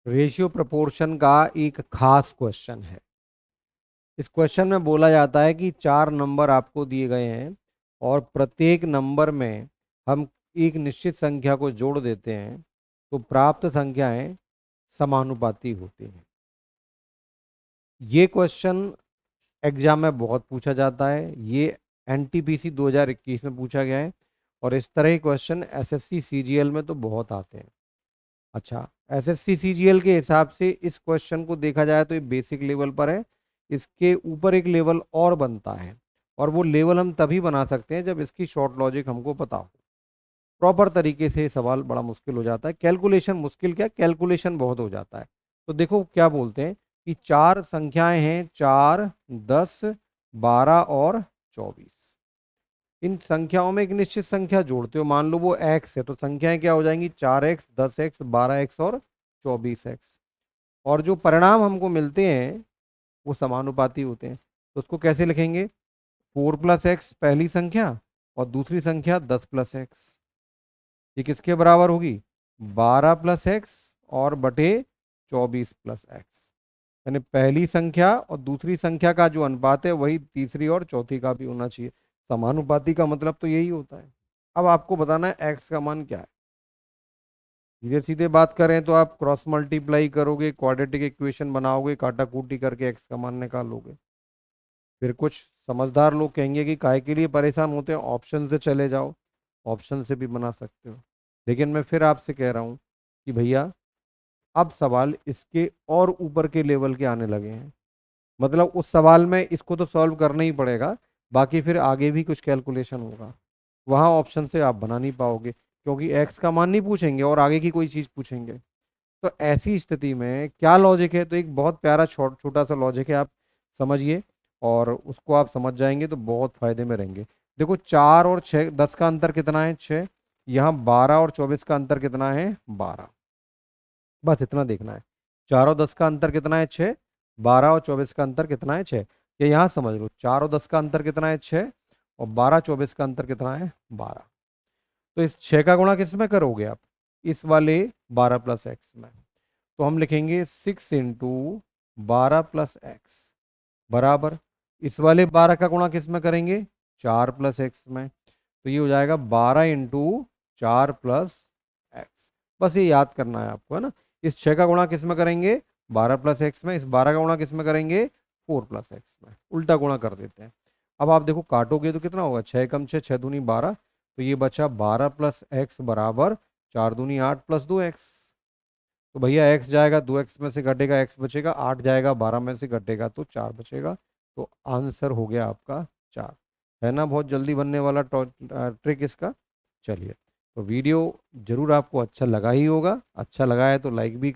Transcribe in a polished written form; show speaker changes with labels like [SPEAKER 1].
[SPEAKER 1] Ratio proportion का एक खास क्वेश्चन है। इस क्वेश्चन में बोला जाता है कि 4 नंबर आपको दिए गए हैं और प्रत्येक नंबर में हम एक निश्चित संख्या को जोड़ देते हैं तो प्राप्त संख्याएं समानुपाती होती हैं। ये क्वेश्चन एग्जाम में बहुत पूछा जाता है। ये एनटीपीसी 2021 में पूछा गया है और इस तरह के क्वेश्चन एसएससी सीजीएल में तो बहुत आते हैं। अच्छा, एसएससी सीजीएल के हिसाब से इस क्वेश्चन को देखा जाए तो ये बेसिक लेवल पर है। इसके ऊपर एक लेवल और बनता है और वो लेवल हम तभी बना सकते हैं जब इसकी शॉर्ट लॉजिक हमको पता हो। प्रॉपर तरीके से ये सवाल बड़ा मुश्किल हो जाता है। कैलकुलेशन मुश्किल क्या, कैलकुलेशन बहुत हो जाता है। तो देखो क्या बोलते हैं कि 4 संख्याएं हैं, 4, 10, 12 और 24। इन संख्याओं में एक निश्चित संख्या जोड़ते हो, मान लो वो x है, तो संख्याएं क्या हो जाएंगी, 4x, 10x, 12x और 24x। और जो परिणाम हमको मिलते हैं वो समानुपाती होते हैं। तो उसको कैसे लिखेंगे, 4+x पहली संख्या और दूसरी संख्या 10+x। ये किसके बराबर होगी, 12+x और बटे 24+x। यानी पहली संख्या और दूसरी संख्या का जो अनुपात है वही तीसरी और चौथी का भी होना चाहिए। समानुपाती का मतलब तो यही होता है। अब आपको बताना है x का मान क्या है। सीधे सीधे बात करें तो आप क्रॉस मल्टीप्लाई करोगे, क्वाड्रेटिक इक्वेशन बनाओगे, काटाकूटी करके x का मान निकालोगे। फिर कुछ समझदार लोग कहेंगे कि काहे के लिए परेशान होते हैं, ऑप्शन से चले जाओ, ऑप्शन से भी बना सकते हो। लेकिन मैं फिर आपसे कह रहा हूँ कि भैया अब सवाल इसके और ऊपर के लेवल के आने लगे हैं। मतलब उस सवाल में इसको तो सॉल्व करना ही पड़ेगा, बाकी फिर आगे भी कुछ कैलकुलेशन होगा, वहाँ ऑप्शन से आप बना नहीं पाओगे क्योंकि एक्स का मान नहीं पूछेंगे और आगे की कोई चीज़ पूछेंगे। तो ऐसी स्थिति में क्या लॉजिक है, तो एक बहुत प्यारा छोटा सा लॉजिक है, आप समझिए और उसको आप समझ जाएंगे तो बहुत फायदे में रहेंगे। देखो 4 और 6, 10 का अंतर कितना है, 6। यहाँ 12 और 24 का अंतर कितना है, 12। बस इतना देखना है। 4 और 10 का अंतर कितना है, 6। 12 और 24 का अंतर कितना है, 6। ये यहाँ समझ लो, 4 और 10 का अंतर कितना है, 6 और 12 24 का अंतर कितना है, 12। तो इस 6 का गुणा किस में करोगे आप, इस वाले 12+x में। तो हम लिखेंगे 6 × 12+x बराबर इस वाले 12 का गुणा किस में करेंगे, 4+x में। तो ये हो जाएगा 12 × 4+x। बस ये याद करना है आपको, है ना। इस 6 का गुणा किस में करेंगे, 12+x में। इस 12 का गुणा किस में करेंगे, 4+x में। उल्टा गुणा कर देते हैं। अब आप देखो काटोगे तो कितना होगा, 6 कम 6, 6 दूनी 12। तो ये बचा 12+x बराबर 4 दूनी 8 + 2x। तो भैया x जाएगा, 2x में से घटेगा x बचेगा, 8 जाएगा 12 में से घटेगा तो 4 बचेगा। तो आंसर हो गया आपका 4। है ना बहुत जल्दी बनने वाला ट्रिक इसका। चलिए, तो वीडियो जरूर आपको अच्छा लगा ही होगा। अच्छा लगा है तो लाइक भी